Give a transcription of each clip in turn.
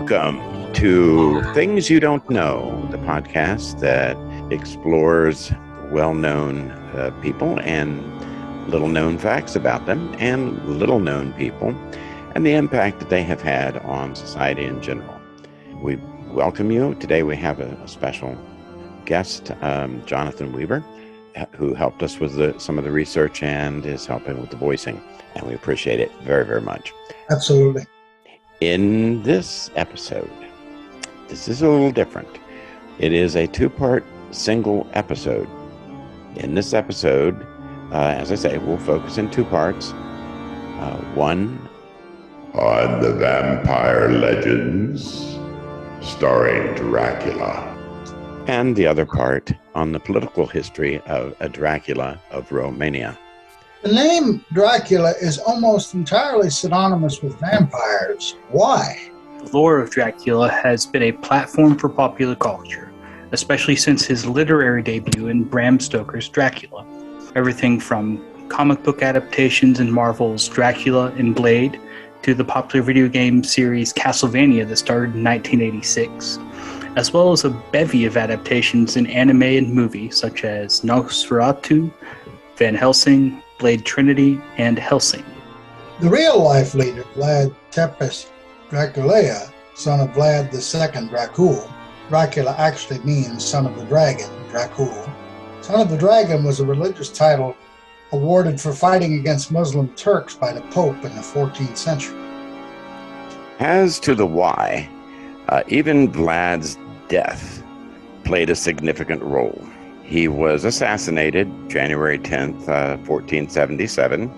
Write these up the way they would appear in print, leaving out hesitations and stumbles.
Welcome to Things You Don't Know, the podcast that explores well-known people and little-known facts about them and little-known people and the impact that they have had on society in general. We welcome you. Today we have a special guest, Jonathan Weber, who helped us with some of the research and is helping with the voicing, and we appreciate it very, very much. Absolutely. In this episode, this is a little different. It is a two-part single episode. In this episode, as I say, we'll focus in two parts. One on the vampire legends, starring Dracula. And the other part on the political history of a Dracula of Romania. The name Dracula is almost entirely synonymous with vampires. Why? The lore of Dracula has been a platform for popular culture, especially since his literary debut in Bram Stoker's Dracula. Everything from comic book adaptations in Marvel's Dracula and Blade to the popular video game series Castlevania that started in 1986, as well as a bevy of adaptations in anime and movie such as Nosferatu, Van Helsing, Blade Trinity, and Helsing. The real-life leader, Vlad Dracula, son of Vlad II Dracula. Dracula actually means son of the dragon, Dracula. Son of the Dragon was a religious title awarded for fighting against Muslim Turks by the Pope in the 14th century. As to the why, even Vlad's death played a significant role. He was assassinated January 10th, 1477,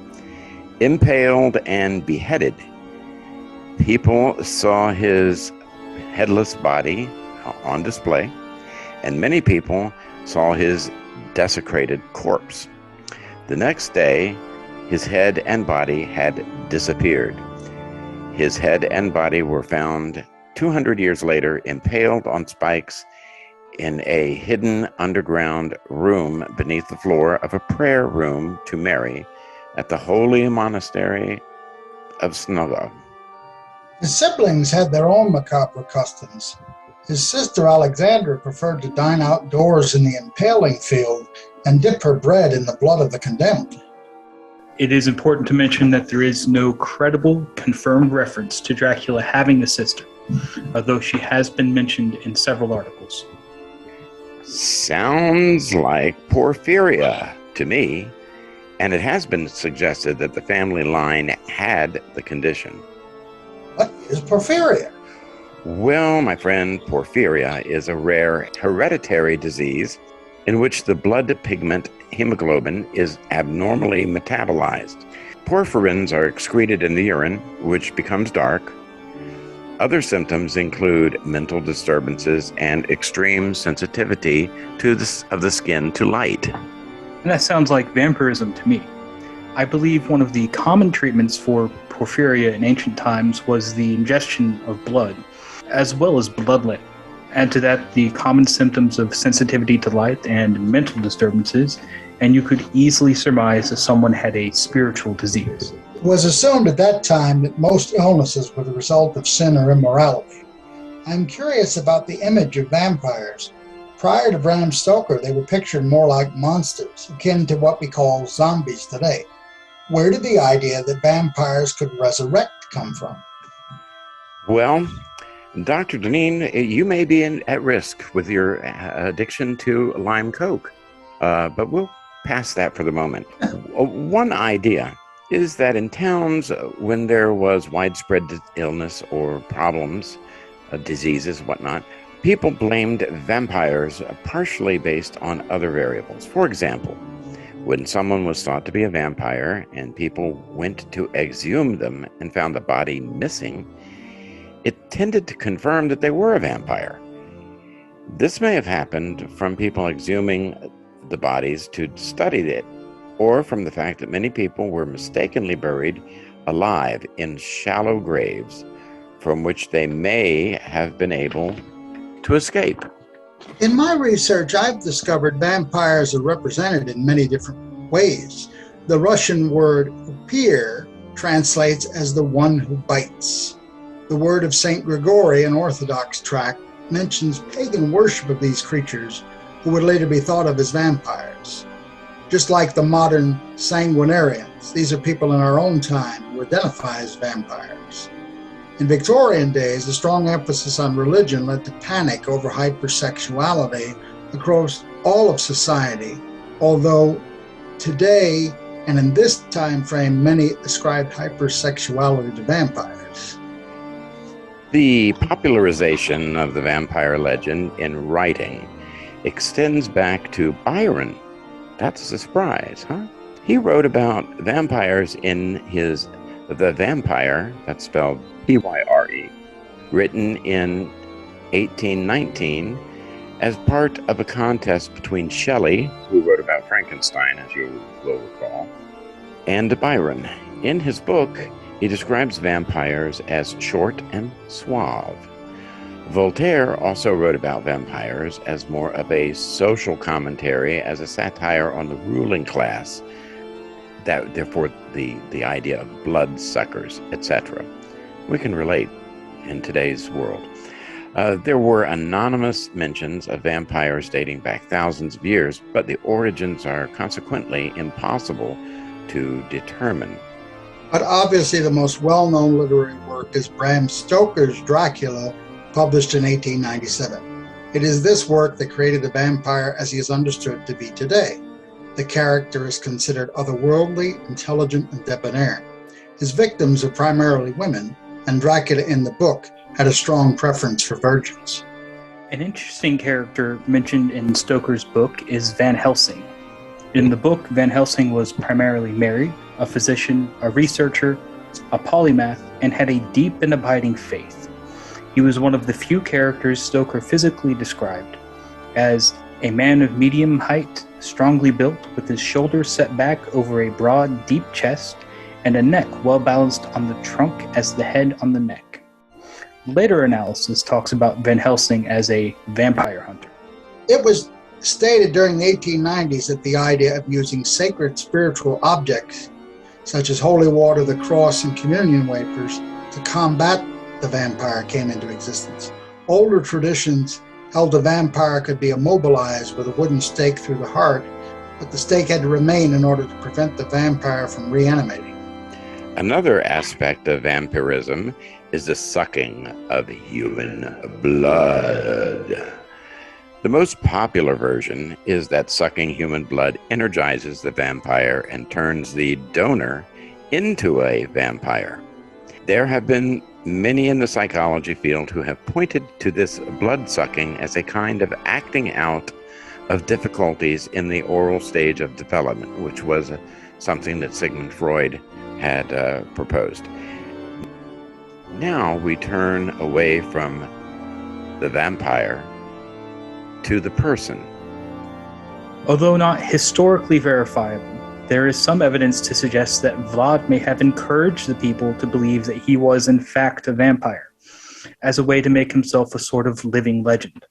impaled and beheaded. People saw his headless body on display, and many people saw his desecrated corpse. The next day, his head and body had disappeared. His head and body were found 200 years later, impaled on spikes in a hidden underground room beneath the floor of a prayer room to Mary at the holy monastery of Snova. His siblings had their own macabre customs. His sister Alexandra preferred to dine outdoors in the impaling field and dip her bread in the blood of the condemned. It is important to mention that there is no credible, confirmed reference to Dracula having a sister, although she has been mentioned in several articles. Sounds like Porphyria to me, and it has been suggested that the family line had the condition. What is Porphyria? Well, my friend, Porphyria is a rare hereditary disease in which the blood pigment hemoglobin is abnormally metabolized. Porphyrins are excreted in the urine, which becomes dark. Other symptoms include mental disturbances and extreme sensitivity of the skin to light. And that sounds like vampirism to me. I believe one of the common treatments for porphyria in ancient times was the ingestion of blood, as well as bloodletting. Add to that the common symptoms of sensitivity to light and mental disturbances, and you could easily surmise that someone had a spiritual disease. It was assumed at that time that most illnesses were the result of sin or immorality. I'm curious about the image of vampires. Prior to Bram Stoker, they were pictured more like monsters, akin to what we call zombies today. Where did the idea that vampires could resurrect come from? Well, Dr. Dineen, you may be at risk with your addiction to lime coke, but we'll pass that for the moment. One idea is that in towns when there was widespread illness or problems, diseases, whatnot, people blamed vampires partially based on other variables. For example, when someone was thought to be a vampire and people went to exhume them and found the body missing, it tended to confirm that they were a vampire. This may have happened from people exhuming the bodies to study it, or from the fact that many people were mistakenly buried alive in shallow graves from which they may have been able to escape. In my research, I've discovered vampires are represented in many different ways. The Russian word "upir" translates as the one who bites. The word of St. Gregory, an Orthodox tract, mentions pagan worship of these creatures who would later be thought of as vampires. Just like the modern sanguinarians, these are people in our own time who identify as vampires. In Victorian days, a strong emphasis on religion led to panic over hypersexuality across all of society, although today and in this time frame, many ascribed hypersexuality to vampires. The popularization of the vampire legend in writing extends back to Byron. That's a surprise, huh? He wrote about vampires in his The Vampire, that's spelled Pyre, written in 1819 as part of a contest between Shelley, who wrote about Frankenstein, as you will recall, and Byron. In his book, he describes vampires as short and suave. Voltaire also wrote about vampires as more of a social commentary, as a satire on the ruling class, that therefore the idea of bloodsuckers, etc. We can relate in today's world. There were anonymous mentions of vampires dating back thousands of years, but the origins are consequently impossible to determine. But obviously the most well-known literary work is Bram Stoker's Dracula, published in 1897. It is this work that created the vampire as he is understood to be today. The character is considered otherworldly, intelligent, and debonair. His victims are primarily women, and Dracula in the book had a strong preference for virgins. An interesting character mentioned in Stoker's book is Van Helsing. In the book, Van Helsing was primarily married, a physician, a researcher, a polymath, and had a deep and abiding faith. He was one of the few characters Stoker physically described as a man of medium height, strongly built, with his shoulders set back over a broad, deep chest, and a neck well balanced on the trunk as the head on the neck. Later analysis talks about Van Helsing as a vampire hunter. It was stated during the 1890s that the idea of using sacred spiritual objects, such as holy water, the cross, and communion wafers, to combat the vampire came into existence. Older traditions held a vampire could be immobilized with a wooden stake through the heart, but the stake had to remain in order to prevent the vampire from reanimating. Another aspect of vampirism is the sucking of human blood. The most popular version is that sucking human blood energizes the vampire and turns the donor into a vampire. There have been many in the psychology field who have pointed to this blood-sucking as a kind of acting out of difficulties in the oral stage of development, which was something that Sigmund Freud had proposed. Now we turn away from the vampire to the person. Although not historically verifiable, there is some evidence to suggest that Vlad may have encouraged the people to believe that he was in fact a vampire, as a way to make himself a sort of living legend.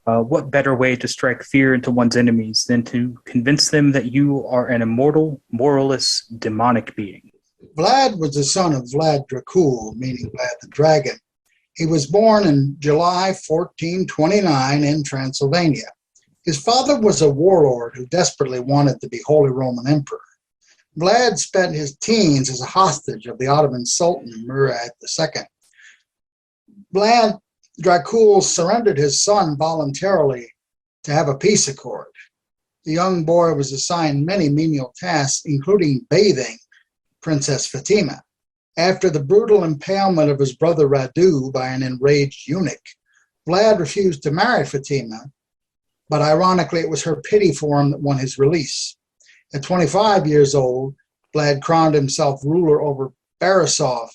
What better way to strike fear into one's enemies than to convince them that you are an immortal, moralless, demonic being? Vlad was the son of Vlad Dracula, meaning Vlad the Dragon. He was born in July 1429 in Transylvania. His father was a warlord who desperately wanted to be Holy Roman Emperor. Vlad spent his teens as a hostage of the Ottoman Sultan Murad II. Vlad Dracula surrendered his son voluntarily to have a peace accord. The young boy was assigned many menial tasks, including bathing Princess Fatima. After the brutal impalement of his brother Radu by an enraged eunuch, Vlad refused to marry Fatima, but ironically it was her pity for him that won his release. At 25 years old, Vlad crowned himself ruler over Borisov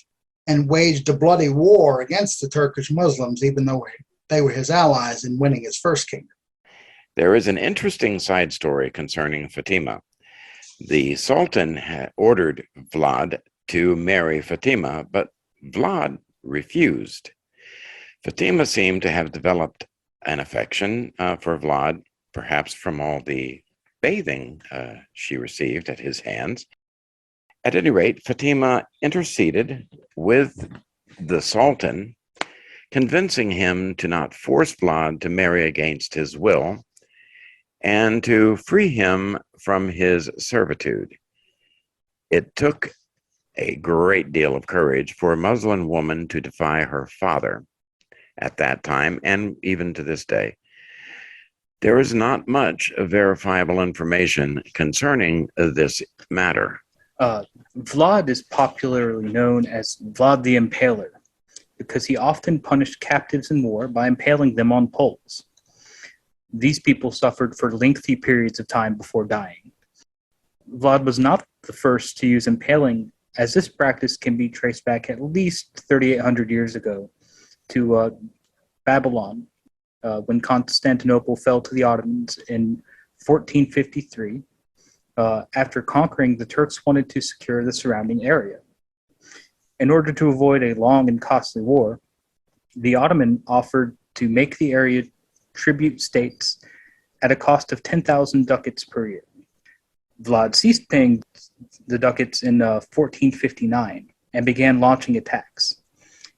and waged a bloody war against the Turkish Muslims, even though they were his allies in winning his first kingdom. There is an interesting side story concerning Fatima. The Sultan had ordered Vlad to marry Fatima, but Vlad refused. Fatima seemed to have developed an affection for Vlad, perhaps from all the bathing she received at his hands. At any rate, Fatima interceded with the Sultan, convincing him to not force Vlad to marry against his will and to free him from his servitude. It took a great deal of courage for a Muslim woman to defy her father at that time, and even to this day. There is not much verifiable information concerning this matter. Vlad is popularly known as Vlad the Impaler because he often punished captives in war by impaling them on poles. These people suffered for lengthy periods of time before dying. Vlad was not the first to use impaling, as this practice can be traced back at least 3,800 years ago to Babylon, when Constantinople fell to the Ottomans in 1453. After conquering, the Turks wanted to secure the surrounding area. In order to avoid a long and costly war, the Ottoman offered to make the area tribute states at a cost of 10,000 ducats per year. Vlad ceased paying the ducats in 1459 and began launching attacks.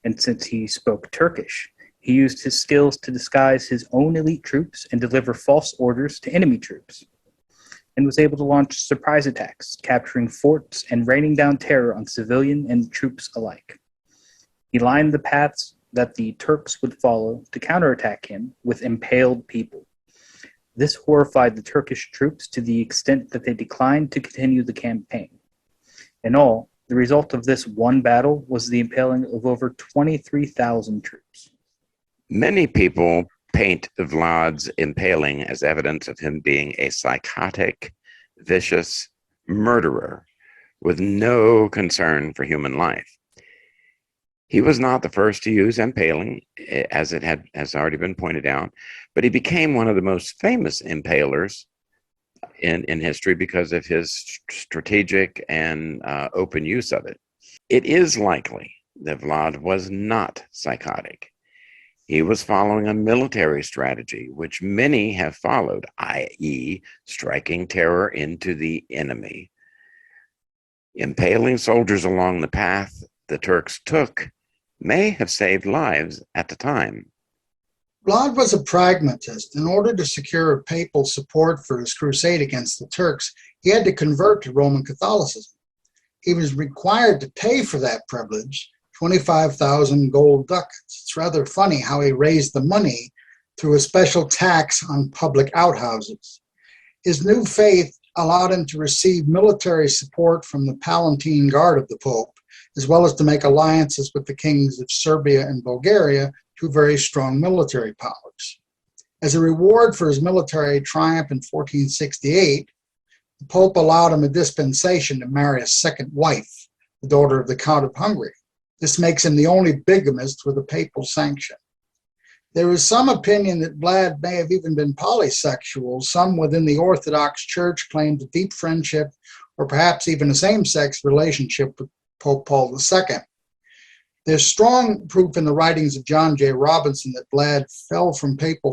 And since he spoke Turkish, he used his skills to disguise his own elite troops and deliver false orders to enemy troops, and was able to launch surprise attacks, capturing forts and raining down terror on civilian and troops alike. He lined the paths that the Turks would follow to counterattack him with impaled people. This horrified the Turkish troops to the extent that they declined to continue the campaign. In all, the result of this one battle was the impaling of over 23,000 troops. Many people paint Vlad's impaling as evidence of him being a psychotic, vicious murderer with no concern for human life. He was not the first to use impaling, as it has already been pointed out, but he became one of the most famous impalers in history because of his strategic and open use of it. It is likely that Vlad was not psychotic. He was following a military strategy, which many have followed, i.e., striking terror into the enemy. Impaling soldiers along the path the Turks took may have saved lives at the time. Vlad was a pragmatist. In order to secure papal support for his crusade against the Turks, he had to convert to Roman Catholicism. He was required to pay for that privilege 25,000 gold ducats. It's rather funny how he raised the money through a special tax on public outhouses. His new faith allowed him to receive military support from the Palatine Guard of the Pope, as well as to make alliances with the kings of Serbia and Bulgaria, two very strong military powers. As a reward for his military triumph in 1468, the Pope allowed him a dispensation to marry a second wife, the daughter of the Count of Hungary. This makes him the only bigamist with a papal sanction. There is some opinion that Vlad may have even been polysexual. Some within the Orthodox Church claimed a deep friendship or perhaps even a same-sex relationship with Pope Paul II. There's strong proof in the writings of John J. Robinson that Vlad fell from papal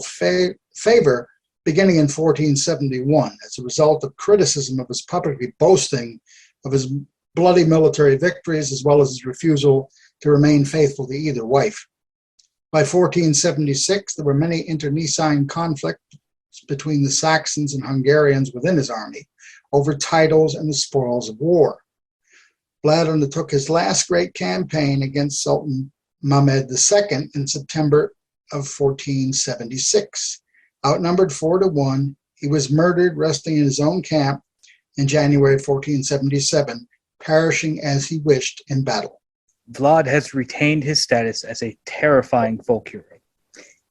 favor beginning in 1471 as a result of criticism of his publicly boasting of his bloody military victories, as well as his refusal to remain faithful to either wife. By 1476, there were many internecine conflicts between the Saxons and Hungarians within his army over titles and the spoils of war. Vlad undertook his last great campaign against Sultan Mehmed II in September of 1476. Outnumbered 4-1, he was murdered resting in his own camp in January 1477, perishing as he wished in battle. Vlad has retained his status as a terrifying folk hero.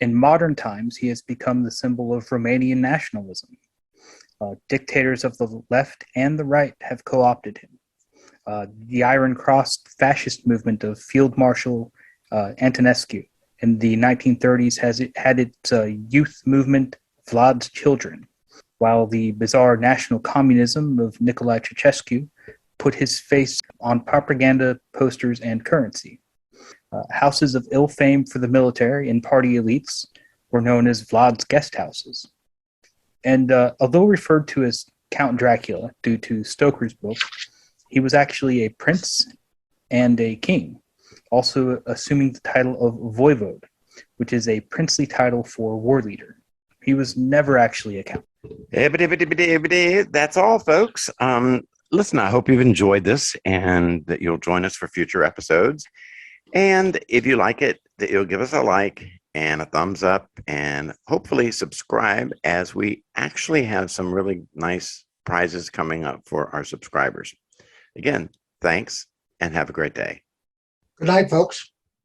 In modern times, he has become the symbol of Romanian nationalism. Dictators of the left and the right have co-opted him. The Iron-Crossed fascist movement of Field Marshal Antonescu in the 1930s had its youth movement, Vlad's Children, while the bizarre national communism of Nicolae Ceausescu put his face on propaganda posters and currency. Houses of ill fame for the military and party elites were known as Vlad's guest houses. And although referred to as Count Dracula due to Stoker's book, he was actually a prince and a king. also assuming the title of voivode, which is a princely title for war leader. He was never actually a count. That's all, folks. Listen, I hope you've enjoyed this and that you'll join us for future episodes. And if you like it, that you'll give us a like and a thumbs up and hopefully subscribe, as we actually have some really nice prizes coming up for our subscribers. Again, thanks and have a great day. Good night, folks.